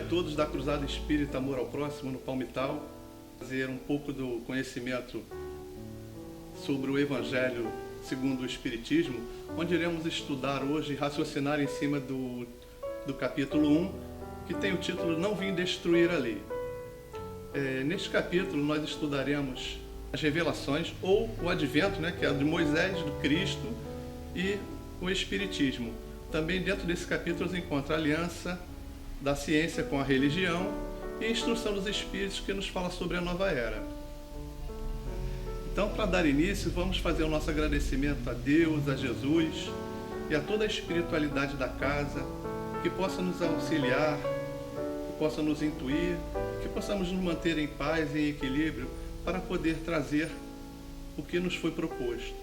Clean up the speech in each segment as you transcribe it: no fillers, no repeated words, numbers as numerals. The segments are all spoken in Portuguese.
todos da Cruzada Espírita Amor ao Próximo no Palmital. Fazer um pouco do conhecimento sobre o Evangelho segundo o Espiritismo, onde iremos estudar hoje e raciocinar em cima do capítulo 1, que tem o título Não Vim Destruir a Lei. Neste capítulo nós estudaremos as revelações ou o advento, que é de Moisés, do Cristo e o Espiritismo. Também dentro desse capítulo se encontra a aliança da ciência com a religião e a instrução dos Espíritos, que nos fala sobre a nova era. Então, para dar início, vamos fazer o nosso agradecimento a Deus, a Jesus e a toda a espiritualidade da casa, que possa nos auxiliar, que possa nos intuir, que possamos nos manter em paz e em equilíbrio para poder trazer o que nos foi proposto.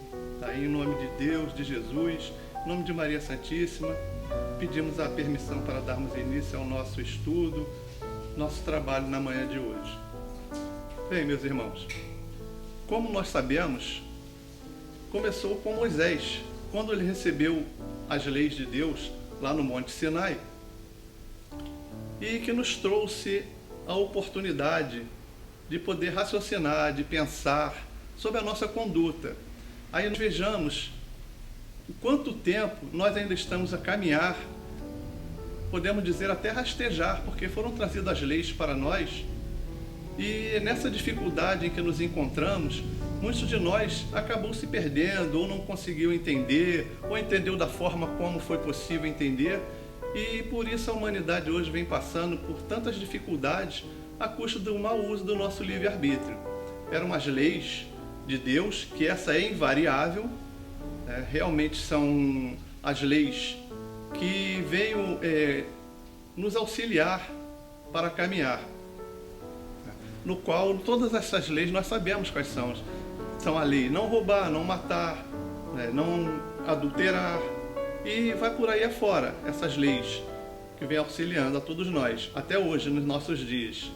Em nome de Deus, de Jesus, em nome de Maria Santíssima, pedimos a permissão para darmos início ao nosso estudo, nosso trabalho na manhã de hoje. Bem, meus irmãos, como nós sabemos, começou com Moisés, quando ele recebeu as leis de Deus lá no Monte Sinai, e que nos trouxe a oportunidade de poder raciocinar, de pensar sobre a nossa conduta. Aí nós vejamos o quanto tempo nós ainda estamos a caminhar, podemos dizer até rastejar, porque foram trazidas as leis para nós, e nessa dificuldade em que nos encontramos, muitos de nós acabou se perdendo, ou não conseguiu entender, ou entendeu da forma como foi possível entender, e por isso a humanidade hoje vem passando por tantas dificuldades a custo do mau uso do nosso livre-arbítrio. Eram as leis de Deus, que essa é invariável, realmente são as leis que veio nos auxiliar para caminhar, no qual todas essas leis nós sabemos quais são. São a lei não roubar, não matar, não adulterar, e vai por aí afora, essas leis que vêm auxiliando a todos nós, até hoje, nos nossos dias.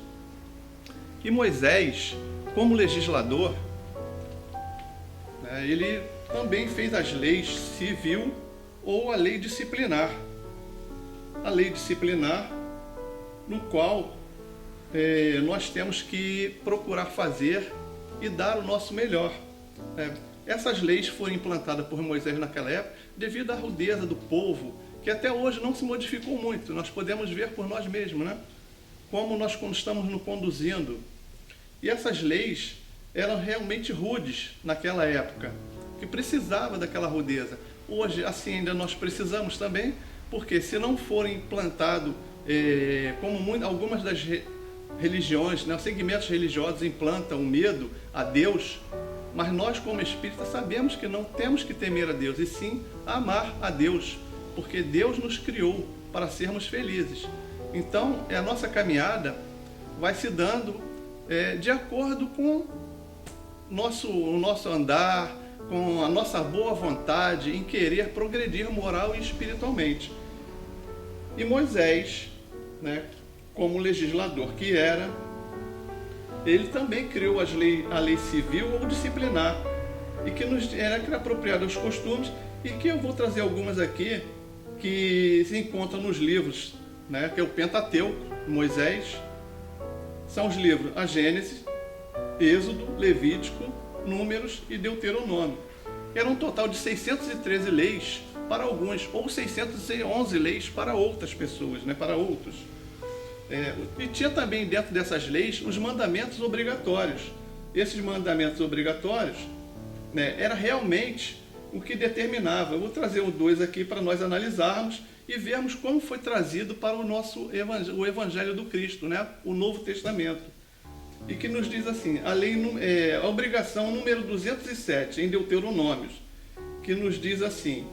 E Moisés, como legislador, ele também fez as leis civil ou a lei disciplinar. A lei disciplinar, no qual nós temos que procurar fazer e dar o nosso melhor. Essas leis foram implantadas por Moisés naquela época devido à rudeza do povo, que até hoje não se modificou muito. Nós podemos ver por nós mesmos, como nós estamos nos conduzindo. E essas leis eram realmente rudes naquela época, que precisava daquela rudeza. Hoje, assim, ainda nós precisamos também, porque se não for implantado, como algumas das religiões, os segmentos religiosos implantam o medo a Deus, mas nós, como espíritas, sabemos que não temos que temer a Deus, e sim amar a Deus, porque Deus nos criou para sermos felizes. Então, a nossa caminhada vai se dando de acordo com o nosso andar, com a nossa boa vontade em querer progredir moral e espiritualmente. E Moisés, como legislador que era, ele também criou a lei civil ou disciplinar, e que era apropriada aos costumes, e que eu vou trazer algumas aqui que se encontram nos livros, que é o Pentateuco, Moisés. São os livros a Gênesis, Êxodo, Levítico, Números e Deuteronômio. Era um total de 613 leis para alguns, ou 611 leis para outras pessoas, para outros. E tinha também dentro dessas leis os mandamentos obrigatórios. Esses mandamentos obrigatórios era realmente o que determinava. Eu vou trazer dois aqui para nós analisarmos e vermos como foi trazido para o Evangelho do Cristo, o Novo Testamento. E que nos diz assim, a obrigação número 207 em Deuteronômios, que nos diz assim: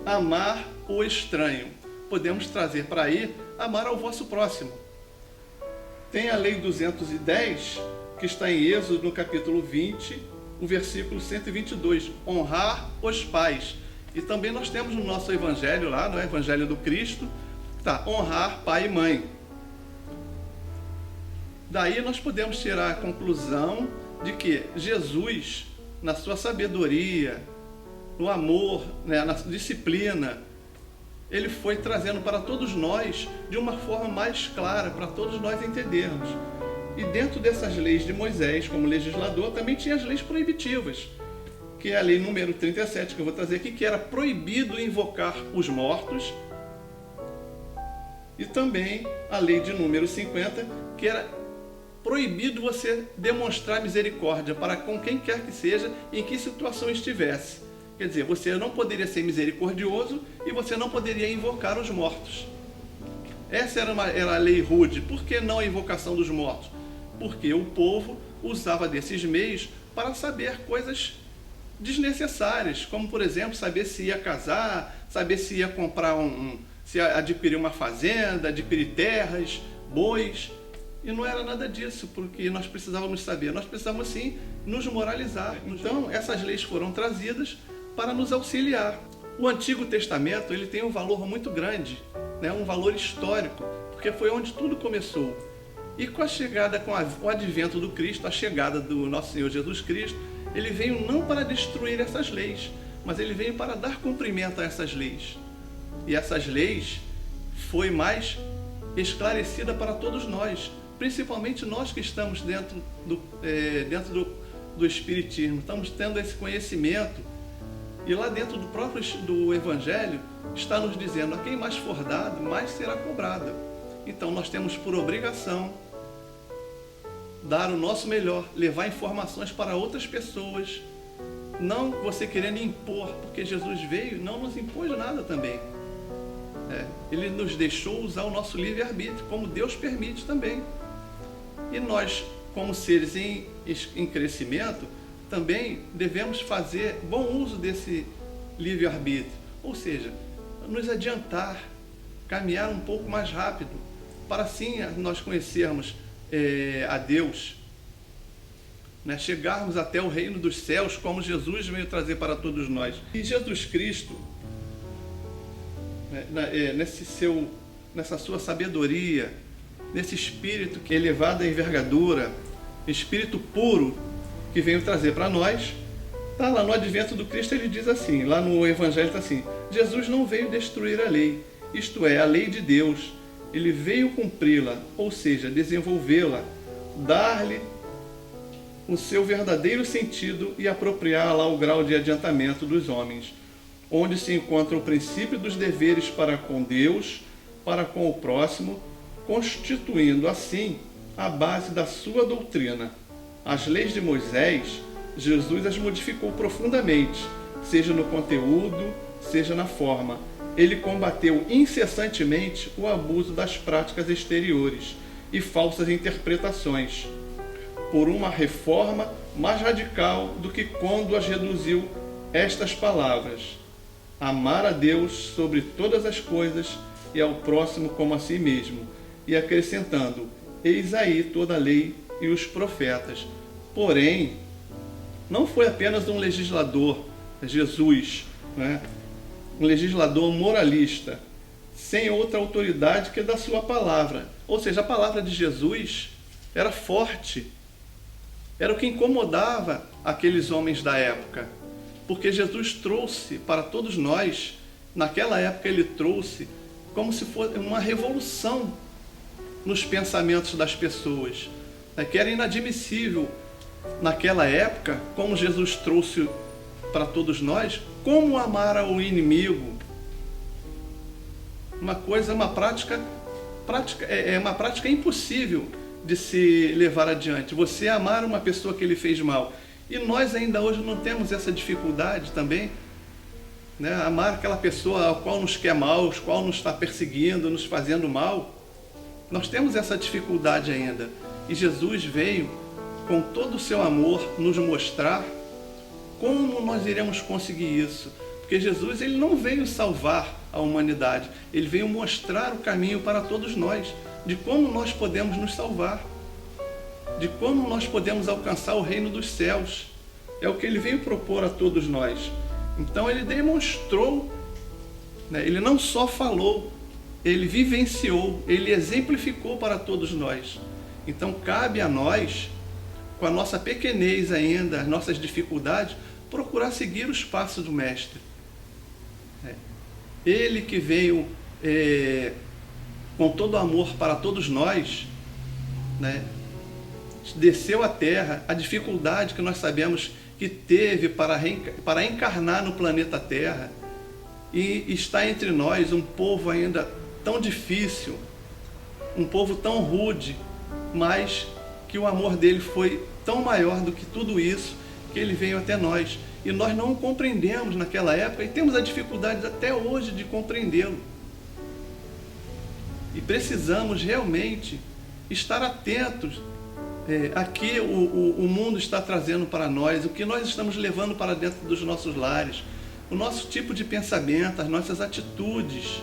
amar o estranho. Podemos trazer para aí, amar ao vosso próximo. Tem a lei 210, que está em Êxodo, no capítulo 20, o versículo 122, honrar os pais. E também nós temos no nosso Evangelho, lá no Evangelho do Cristo, honrar pai e mãe. Daí nós podemos tirar a conclusão de que Jesus, na sua sabedoria, no amor, na disciplina, ele foi trazendo para todos nós de uma forma mais clara, para todos nós entendermos. E dentro dessas leis de Moisés, como legislador, também tinha as leis proibitivas, que é a lei número 37, que eu vou trazer aqui, que era proibido invocar os mortos, e também a lei de número 50, que era proibido você demonstrar misericórdia para com quem quer que seja, em que situação estivesse. Quer dizer, você não poderia ser misericordioso e você não poderia invocar os mortos. Essa era a lei rude. Por que não a invocação dos mortos? Porque o povo usava desses meios para saber coisas desnecessárias, como, por exemplo, saber se ia casar, saber se ia comprar se ia adquirir uma fazenda, adquirir terras, bois. E não era nada disso, porque nós precisávamos saber. Nós precisávamos, sim, nos moralizar. Então, essas leis foram trazidas para nos auxiliar. O Antigo Testamento ele tem um valor muito grande, né? Um valor histórico, porque foi onde tudo começou. E com a chegada, com o advento do Cristo, a chegada do nosso Senhor Jesus Cristo, ele veio não para destruir essas leis, mas ele veio para dar cumprimento a essas leis. E essas leis foi mais esclarecida para todos nós, principalmente nós que estamos dentro do Espiritismo, estamos tendo esse conhecimento. E lá dentro do Evangelho está nos dizendo: a quem mais for dado, mais será cobrado. Então nós temos por obrigação dar o nosso melhor, levar informações para outras pessoas. Não você querendo impor, porque Jesus veio, não nos impôs nada também. Ele nos deixou usar o nosso livre-arbítrio, como Deus permite também. E nós, como seres em crescimento, também devemos fazer bom uso desse livre-arbítrio, ou seja, nos adiantar, caminhar um pouco mais rápido, para assim nós conhecermos a Deus, né? Chegarmos até o reino dos céus, como Jesus veio trazer para todos nós. E Jesus Cristo, nessa sua sabedoria, nesse espírito que é elevado à envergadura, espírito puro, que veio trazer para nós, tá lá no advento do Cristo, ele diz assim, lá no Evangelho está assim: Jesus não veio destruir a lei, isto é, a lei de Deus. Ele veio cumpri-la, ou seja, desenvolvê-la, dar-lhe o seu verdadeiro sentido e apropriá-la ao grau de adiantamento dos homens, onde se encontra o princípio dos deveres para com Deus, para com o próximo, constituindo assim a base da sua doutrina. As leis de Moisés, Jesus as modificou profundamente, seja no conteúdo, seja na forma. Ele combateu incessantemente o abuso das práticas exteriores e falsas interpretações, por uma reforma mais radical do que quando as reduziu estas palavras: amar a Deus sobre todas as coisas e ao próximo como a si mesmo, e acrescentando: eis aí toda a lei e os profetas. Porém, não foi apenas um legislador, Jesus, né? Um legislador moralista, sem outra autoridade que da sua palavra. Ou seja, a palavra de Jesus era forte, era o que incomodava aqueles homens da época, porque Jesus trouxe para todos nós, naquela época ele trouxe como se fosse uma revolução nos pensamentos das pessoas, que era inadmissível naquela época, como Jesus trouxe para todos nós, como amar ao inimigo. Uma prática impossível de se levar adiante. Você amar uma pessoa que lhe fez mal. E nós ainda hoje não temos essa dificuldade também, né? Amar aquela pessoa a qual nos quer mal, a qual nos está perseguindo, nos fazendo mal. Nós temos essa dificuldade ainda. E Jesus veio, com todo o seu amor, nos mostrar como nós iremos conseguir isso. Porque Jesus ele não veio salvar a humanidade, ele veio mostrar o caminho para todos nós, de como nós podemos nos salvar, de como nós podemos alcançar o reino dos céus. É o que ele veio propor a todos nós. Então ele demonstrou, né? Ele não só falou, ele vivenciou, ele exemplificou para todos nós. Então cabe a nós, com a nossa pequenez ainda, as nossas dificuldades, procurar seguir os passos do Mestre. Ele que veio com todo amor para todos nós, né? Desceu à Terra, a dificuldade que nós sabemos que teve para encarnar no planeta Terra, e está entre nós um povo ainda tão difícil, um povo tão rude, mas que o amor dele foi tão maior do que tudo isso, que ele veio até nós. E nós não o compreendemos naquela época e temos a dificuldade até hoje de compreendê-lo. E precisamos realmente estar atentos aqui o mundo está trazendo para nós, o que nós estamos levando para dentro dos nossos lares, o nosso tipo de pensamento, as nossas atitudes.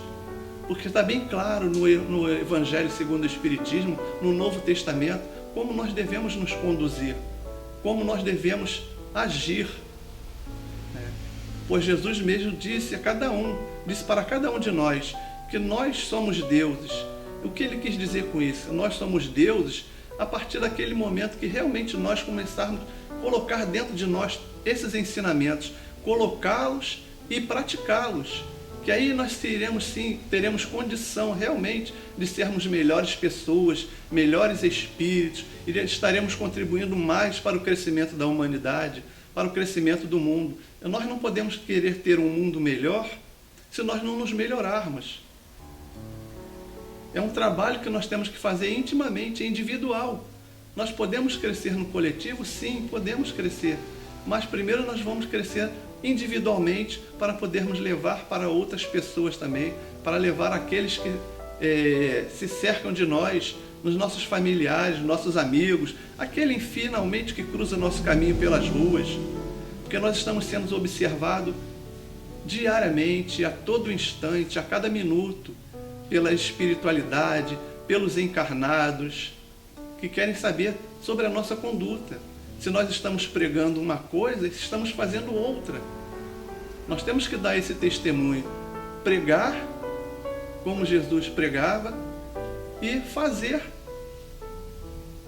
Porque está bem claro no Evangelho segundo o Espiritismo, no Novo Testamento, como nós devemos nos conduzir, como nós devemos agir. Pois Jesus mesmo disse para cada um de nós, que nós somos deuses. O que ele quis dizer com isso? Nós somos deuses a partir daquele momento que realmente nós começarmos a colocar dentro de nós esses ensinamentos, colocá-los e praticá-los. Que aí nós teremos condição realmente de sermos melhores pessoas, melhores espíritos, e estaremos contribuindo mais para o crescimento da humanidade, para o crescimento do mundo. Nós não podemos querer ter um mundo melhor se nós não nos melhorarmos. É um trabalho que nós temos que fazer intimamente, individual. Nós podemos crescer no coletivo? Sim, podemos crescer. Mas primeiro nós vamos crescer individualmente para podermos levar para outras pessoas também, para levar aqueles que se cercam de nós, nos nossos familiares, nossos amigos, aquele finalmente que cruza nosso caminho pelas ruas. Porque nós estamos sendo observados diariamente, a todo instante, a cada minuto, pela espiritualidade, pelos encarnados, que querem saber sobre a nossa conduta. Se nós estamos pregando uma coisa e se estamos fazendo outra. Nós temos que dar esse testemunho. Pregar como Jesus pregava e fazer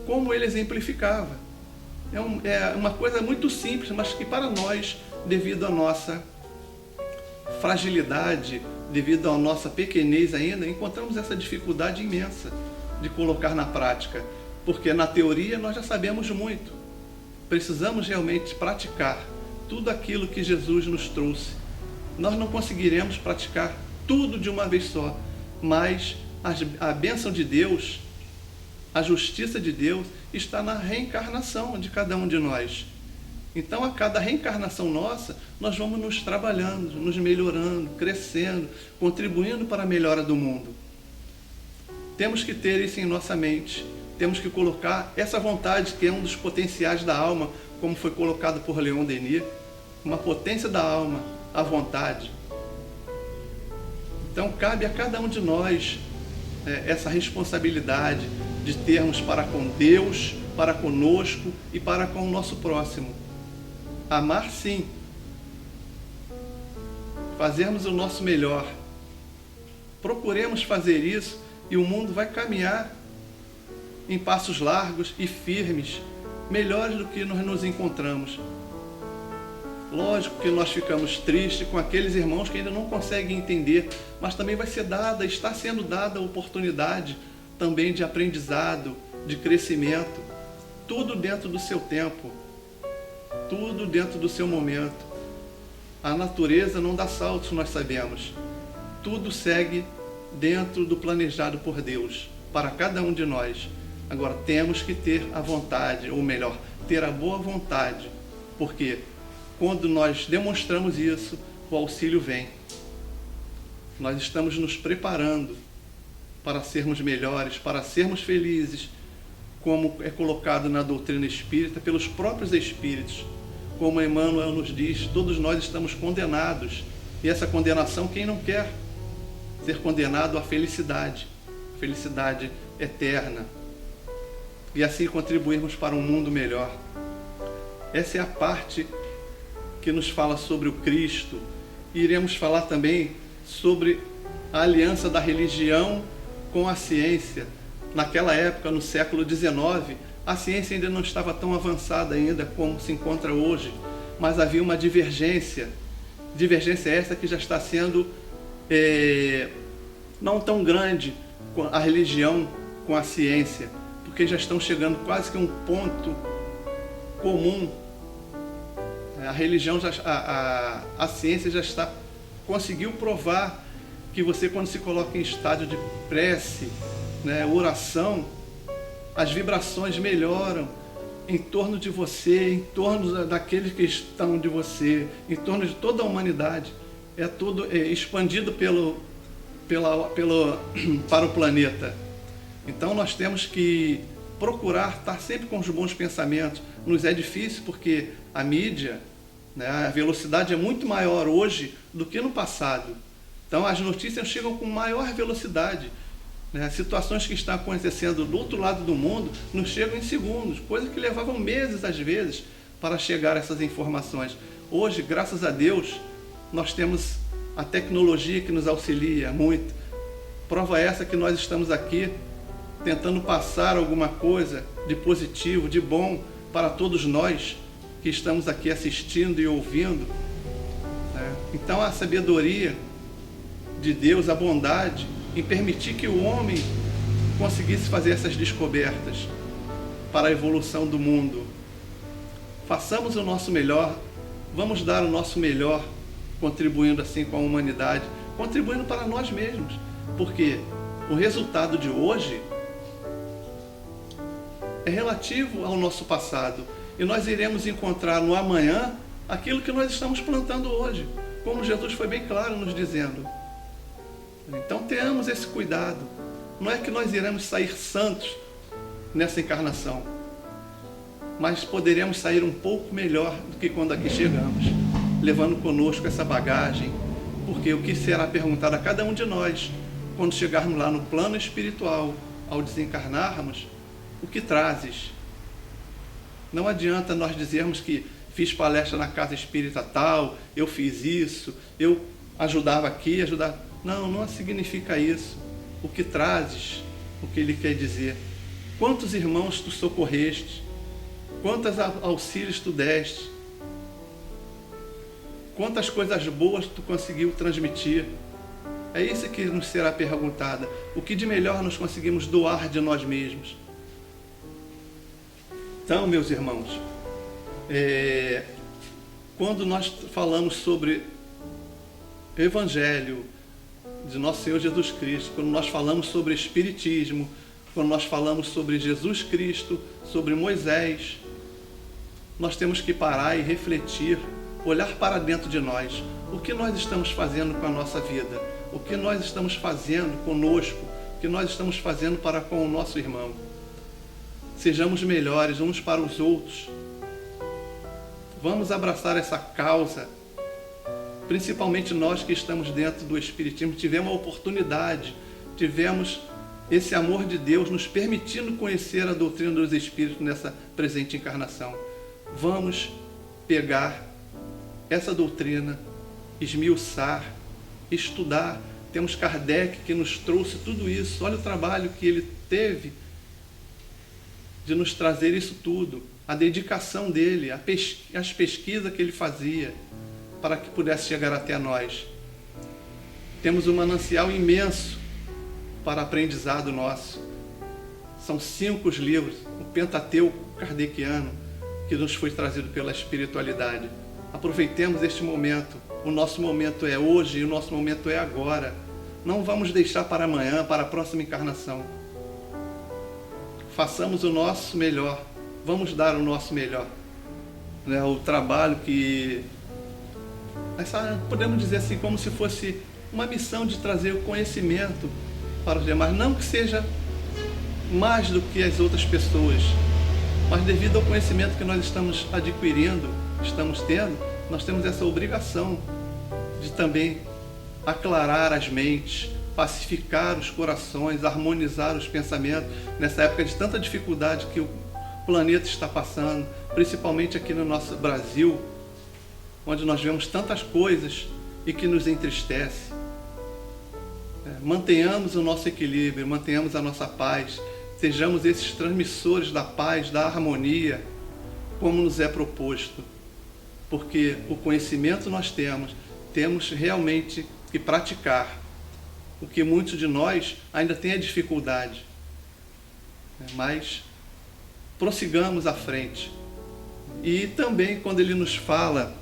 como ele exemplificava. É uma coisa muito simples, mas que para nós, devido à nossa fragilidade, devido à nossa pequenez ainda, encontramos essa dificuldade imensa de colocar na prática. Porque na teoria nós já sabemos muito. Precisamos realmente praticar tudo aquilo que Jesus nos trouxe. Nós não conseguiremos praticar tudo de uma vez só, mas a bênção de Deus, a justiça de Deus, está na reencarnação de cada um de nós. Então, a cada reencarnação nossa, nós vamos nos trabalhando, nos melhorando, crescendo, contribuindo para a melhora do mundo. Temos que ter isso em nossa mente. Temos que colocar essa vontade, que é um dos potenciais da alma, como foi colocado por Leon Denis, uma potência da alma, a vontade. Então, cabe a cada um de nós essa responsabilidade de termos para com Deus, para conosco e para com o nosso próximo. Amar, sim. Fazermos o nosso melhor. Procuremos fazer isso e o mundo vai caminhar em passos largos e firmes, melhores do que nós nos encontramos. Lógico que nós ficamos tristes com aqueles irmãos que ainda não conseguem entender, mas também está sendo dada a oportunidade também de aprendizado, de crescimento, tudo dentro do seu tempo, tudo dentro do seu momento. A natureza não dá saltos, nós sabemos. Tudo segue dentro do planejado por Deus, para cada um de nós. Agora, temos que ter a vontade, ou melhor, ter a boa vontade, porque quando nós demonstramos isso, o auxílio vem. Nós estamos nos preparando para sermos melhores, para sermos felizes, como é colocado na doutrina espírita, pelos próprios espíritos. Como Emmanuel nos diz, todos nós estamos condenados. E essa condenação, quem não quer ser condenado à felicidade eterna. E assim contribuirmos para um mundo melhor. Essa é a parte que nos fala sobre o Cristo. E iremos falar também sobre a aliança da religião com a ciência. Naquela época, no século XIX, a ciência ainda não estava tão avançada ainda como se encontra hoje, mas havia uma divergência essa que já está sendo não tão grande a religião com a ciência, porque já estão chegando quase que a um ponto comum. A religião, a ciência já conseguiu provar que você, quando se coloca em estádio de prece, né, oração, as vibrações melhoram em torno de você, em torno daqueles que estão de você, em torno de toda a humanidade. É tudo expandido para o planeta. Então nós temos que procurar estar sempre com os bons pensamentos. Nos é difícil porque a mídia, né, a velocidade é muito maior hoje do que no passado. Então as notícias chegam com maior velocidade. Né? Situações que estão acontecendo do outro lado do mundo nos chegam em segundos, coisas que levavam meses às vezes para chegar a essas informações. Hoje, graças a Deus, nós temos a tecnologia que nos auxilia muito. Prova essa que nós estamos aqui tentando passar alguma coisa de positivo, de bom para todos nós que estamos aqui assistindo e ouvindo. Né? Então a sabedoria de Deus, a bondade em permitir que o homem conseguisse fazer essas descobertas para a evolução do mundo. Façamos o nosso melhor, vamos dar o nosso melhor, contribuindo assim com a humanidade, contribuindo para nós mesmos, porque o resultado de hoje é relativo ao nosso passado e nós iremos encontrar no amanhã aquilo que nós estamos plantando hoje, como Jesus foi bem claro nos dizendo. Então tenhamos esse cuidado. Não é que nós iremos sair santos nessa encarnação, mas poderemos sair um pouco melhor do que quando aqui chegamos, levando conosco essa bagagem, porque o que será perguntado a cada um de nós quando chegarmos lá no plano espiritual, ao desencarnarmos, o que trazes? Não adianta nós dizermos que fiz palestra na casa espírita tal, eu fiz isso, eu ajudava aqui, ajudava... Não significa isso. O que trazes, o que ele quer dizer. Quantos irmãos tu socorreste? Quantos auxílios tu deste? Quantas coisas boas tu conseguiu transmitir? É isso que nos será perguntada. O que de melhor nós conseguimos doar de nós mesmos? Então, meus irmãos, quando nós falamos sobre Evangelho de nosso Senhor Jesus Cristo, quando nós falamos sobre Espiritismo, quando nós falamos sobre Jesus Cristo, sobre Moisés, nós temos que parar e refletir, olhar para dentro de nós. O que nós estamos fazendo com a nossa vida? O que nós estamos fazendo conosco? O que nós estamos fazendo para com o nosso irmão? Sejamos melhores uns para os outros. Vamos abraçar essa causa. Principalmente nós que estamos dentro do Espiritismo, tivemos a oportunidade, tivemos esse amor de Deus nos permitindo conhecer a doutrina dos Espíritos nessa presente encarnação. Vamos pegar essa doutrina, esmiuçar, estudar. Temos Kardec que nos trouxe tudo isso. Olha o trabalho que ele teve de nos trazer isso tudo, a dedicação dele, as pesquisas que ele fazia, para que pudesse chegar até nós. Temos um manancial imenso para aprendizado nosso. São 5 livros, o Pentateuco kardeciano, que nos foi trazido pela espiritualidade. Aproveitemos este momento. O nosso momento é hoje e o nosso momento é agora. Não vamos deixar para amanhã, para a próxima encarnação. Façamos o nosso melhor. Vamos dar o nosso melhor. O trabalho que... podemos dizer assim, como se fosse uma missão de trazer o conhecimento para os demais. Não que seja mais do que as outras pessoas, mas devido ao conhecimento que nós estamos adquirindo, estamos tendo, nós temos essa obrigação de também aclarar as mentes, pacificar os corações, harmonizar os pensamentos, nessa época de tanta dificuldade que o planeta está passando, principalmente aqui no nosso Brasil, onde nós vemos tantas coisas e que nos entristece. Mantenhamos o nosso equilíbrio, mantenhamos a nossa paz, sejamos esses transmissores da paz, da harmonia, como nos é proposto. Porque o conhecimento nós temos realmente que praticar. o que muitos de nós ainda têm a dificuldade. Mas prossigamos à frente. E também quando ele nos fala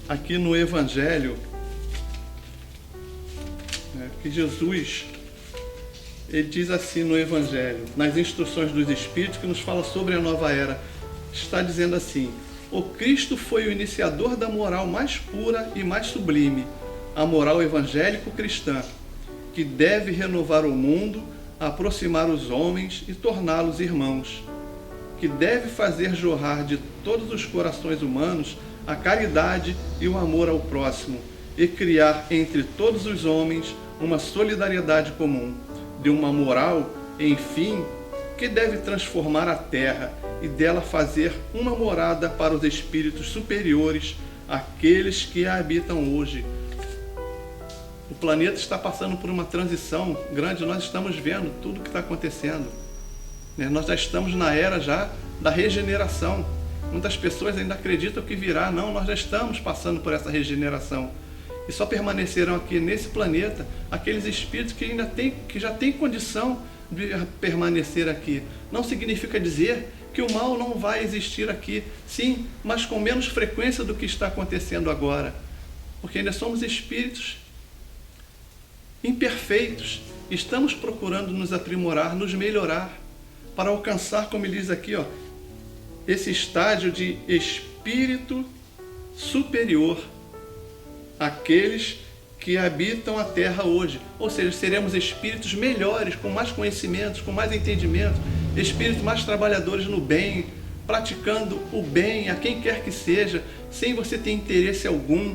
aqui no Evangelho, que Jesus, ele diz assim no Evangelho, nas instruções dos Espíritos, que nos fala sobre a nova era, está dizendo assim: o Cristo foi o iniciador da moral mais pura e mais sublime, a moral evangélico-cristã, que deve renovar o mundo, aproximar os homens e torná-los irmãos, que deve fazer jorrar de todos os corações humanos a caridade e o amor ao próximo, e criar entre todos os homens uma solidariedade comum, de uma moral, enfim, que deve transformar a terra e dela fazer uma morada para os espíritos superiores, aqueles que a habitam hoje. O planeta está passando por uma transição grande, nós estamos vendo tudo o que está acontecendo. Nós já estamos na era já da regeneração. Muitas pessoas ainda acreditam que virá. Não, nós já estamos passando por essa regeneração. E só permanecerão aqui nesse planeta aqueles espíritos que já têm condição de permanecer aqui. Não significa dizer que o mal não vai existir aqui. Sim, mas com menos frequência do que está acontecendo agora. Porque ainda somos espíritos imperfeitos. Estamos procurando nos aprimorar, nos melhorar, para alcançar, como ele diz aqui, esse estágio de espírito superior, aqueles que habitam a Terra hoje. Ou seja, seremos espíritos melhores, com mais conhecimentos, com mais entendimento, espíritos mais trabalhadores no bem, praticando o bem a quem quer que seja, sem você ter interesse algum,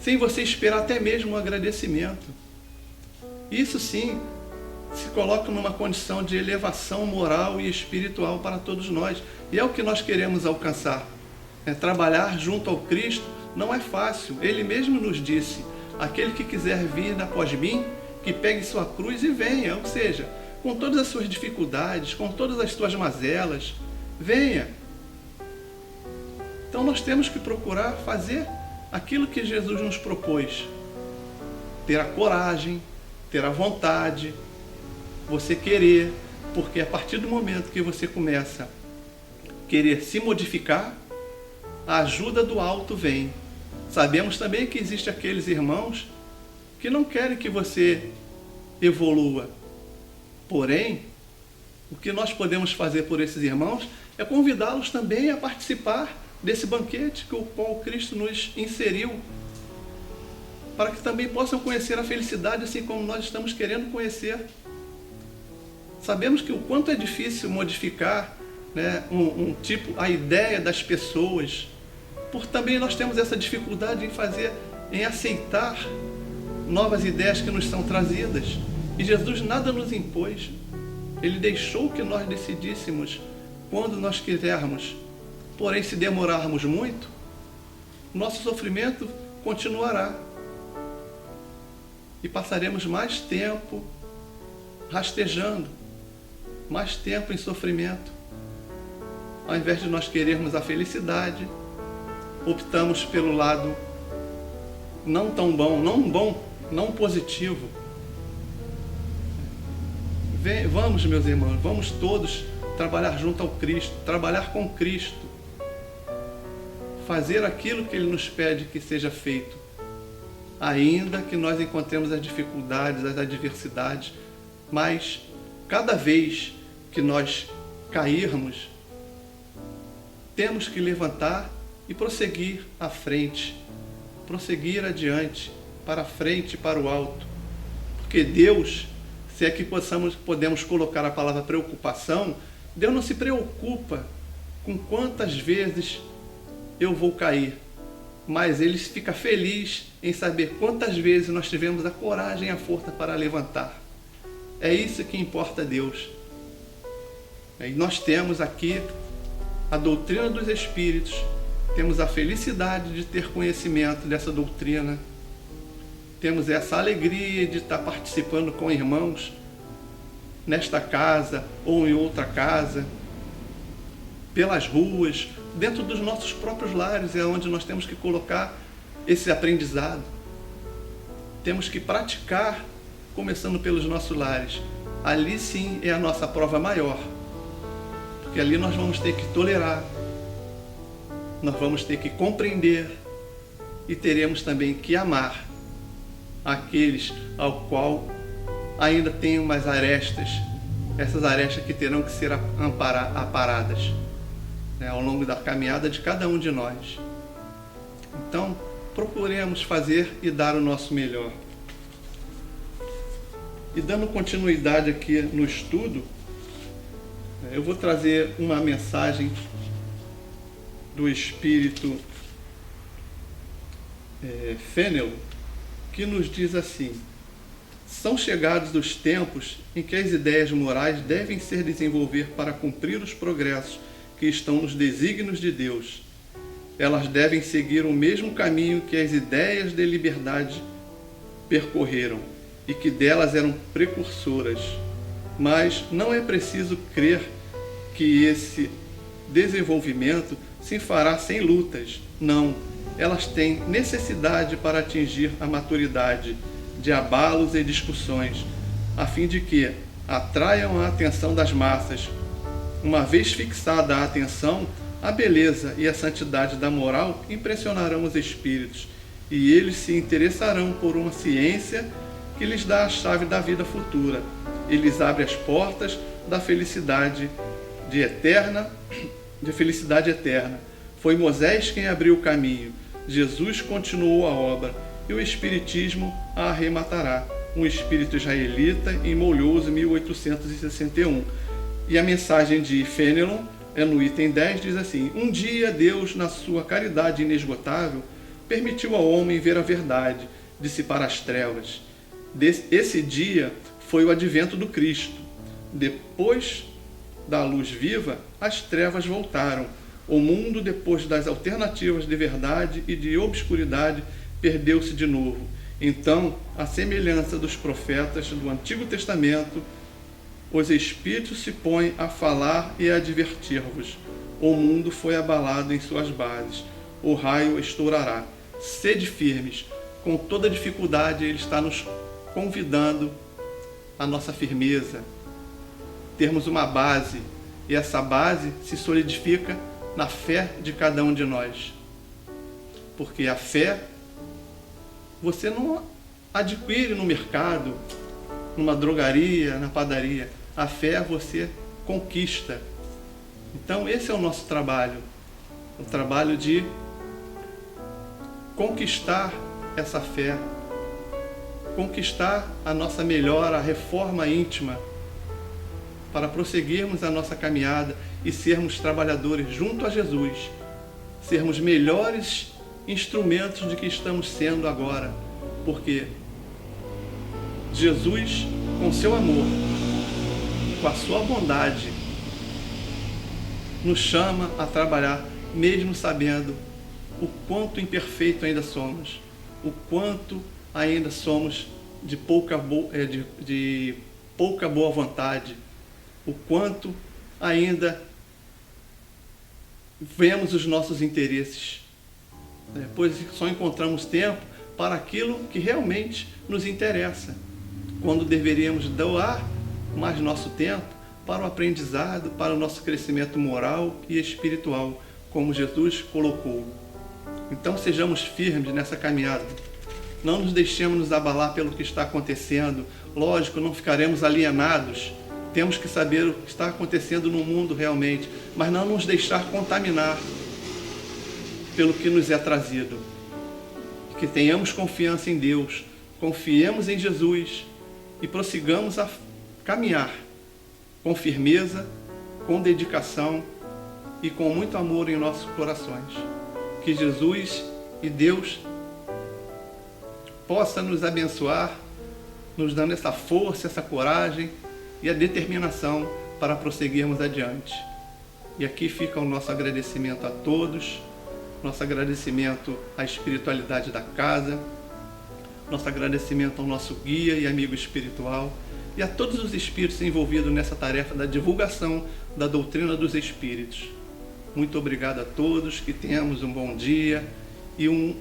sem você esperar até mesmo um agradecimento. Isso sim se coloca numa condição de elevação moral e espiritual para todos nós. E é o que nós queremos alcançar. Trabalhar junto ao Cristo não é fácil. Ele mesmo nos disse: aquele que quiser vir após mim, que pegue sua cruz e venha. Ou seja, com todas as suas dificuldades, com todas as suas mazelas, venha. Então nós temos que procurar fazer aquilo que Jesus nos propôs. Ter a coragem, ter a vontade, você querer, porque a partir do momento que você começa a querer se modificar, a ajuda do alto vem. Sabemos também que existem aqueles irmãos que não querem que você evolua. Porém, o que nós podemos fazer por esses irmãos é convidá-los também a participar desse banquete que o qual Cristo nos inseriu, para que também possam conhecer a felicidade assim como nós estamos querendo conhecer. Sabemos que o quanto é difícil modificar, a ideia das pessoas, por também nós temos essa dificuldade em aceitar novas ideias que nos são trazidas. E Jesus nada nos impôs. Ele deixou que nós decidíssemos quando nós quisermos. Porém, se demorarmos muito, nosso sofrimento continuará. E passaremos mais tempo rastejando, mais tempo em sofrimento. Ao invés de nós querermos a felicidade, optamos pelo lado não tão bom, não positivo. Vamos, meus irmãos, vamos todos trabalhar junto ao Cristo, trabalhar com Cristo, fazer aquilo que Ele nos pede que seja feito, ainda que nós encontremos as dificuldades, as adversidades, mas cada vez que nós cairmos, temos que levantar e prosseguir à frente, prosseguir adiante, para frente, para o alto. Porque Deus, se é que podemos colocar a palavra preocupação, Deus não se preocupa com quantas vezes eu vou cair, mas Ele fica feliz em saber quantas vezes nós tivemos a coragem e a força para levantar. É isso que importa a Deus. E nós temos aqui a doutrina dos Espíritos, temos a felicidade de ter conhecimento dessa doutrina, temos essa alegria de estar participando com irmãos nesta casa ou em outra casa, pelas ruas, dentro dos nossos próprios lares, é onde nós temos que colocar esse aprendizado. temos que praticar, começando pelos nossos lares. Ali sim é a nossa prova maior, porque ali nós vamos ter que tolerar, nós vamos ter que compreender e teremos também que amar aqueles ao qual ainda tem umas arestas, essas arestas que terão que ser aparadas, né, ao longo da caminhada de cada um de nós. Então, procuremos fazer e dar o nosso melhor. E dando continuidade aqui no estudo, eu vou trazer uma mensagem do Espírito Fenelon, que nos diz assim: são chegados os tempos em que as ideias morais devem ser desenvolver para cumprir os progressos que estão nos desígnios de Deus. Elas devem seguir o mesmo caminho que as ideias de liberdade percorreram e que delas eram precursoras. Mas não é preciso crer que esse desenvolvimento se fará sem lutas. Não, elas têm necessidade para atingir a maturidade de abalos e discussões, a fim de que atraiam a atenção das massas. Uma vez fixada a atenção, a beleza e a santidade da moral impressionarão os espíritos, e eles se interessarão por uma ciência que lhes dá a chave da vida futura e lhes abre as portas da felicidade felicidade eterna. Foi Moisés quem abriu o caminho, Jesus continuou a obra, e o Espiritismo a arrematará. Um espírito israelita em Molhoso, 1861. E a mensagem de Fenelon, no item 10, diz assim: um dia Deus, na sua caridade inesgotável, permitiu ao homem ver a verdade, dissipar as trevas. Esse dia foi o advento do Cristo. Depois da luz viva, as trevas voltaram. O mundo, depois das alternativas de verdade e de obscuridade, perdeu-se de novo. Então, à semelhança dos profetas do Antigo Testamento, os Espíritos se põem a falar e a advertir-vos. O mundo foi abalado em suas bases. O raio estourará. Sede firmes. Com toda dificuldade, Ele está nos convidando à nossa firmeza. Termos uma base. E essa base se solidifica na fé de cada um de nós. Porque a fé você não adquire no mercado, numa drogaria, na padaria. A fé você conquista. Então esse é o nosso trabalho. O trabalho de conquistar essa fé, conquistar a nossa melhora, a reforma íntima, para prosseguirmos a nossa caminhada e sermos trabalhadores junto a Jesus, sermos melhores instrumentos de que estamos sendo agora, porque Jesus, com seu amor, com a sua bondade, nos chama a trabalhar, mesmo sabendo o quanto imperfeito ainda somos, o quanto ainda somos de pouca boa vontade, o quanto ainda vemos os nossos interesses, pois só encontramos tempo para aquilo que realmente nos interessa, quando deveríamos doar mais nosso tempo para o aprendizado, para o nosso crescimento moral e espiritual, como Jesus colocou. Então sejamos firmes nessa caminhada. Não nos deixemos nos abalar pelo que está acontecendo. Lógico, não ficaremos alienados. Temos que saber o que está acontecendo no mundo realmente, mas não nos deixar contaminar pelo que nos é trazido. Que tenhamos confiança em Deus, confiemos em Jesus e prossigamos a caminhar com firmeza, com dedicação e com muito amor em nossos corações. Que Jesus e Deus possa nos abençoar, nos dando essa força, essa coragem e a determinação para prosseguirmos adiante. E aqui fica o nosso agradecimento a todos, nosso agradecimento à espiritualidade da casa, nosso agradecimento ao nosso guia e amigo espiritual e a todos os espíritos envolvidos nessa tarefa da divulgação da doutrina dos espíritos. Muito obrigado a todos, que tenhamos um bom dia e um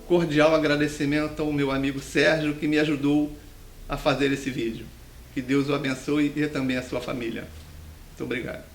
cordial agradecimento ao meu amigo Sérgio, que me ajudou a fazer esse vídeo. Que Deus o abençoe e também a sua família. Muito obrigado.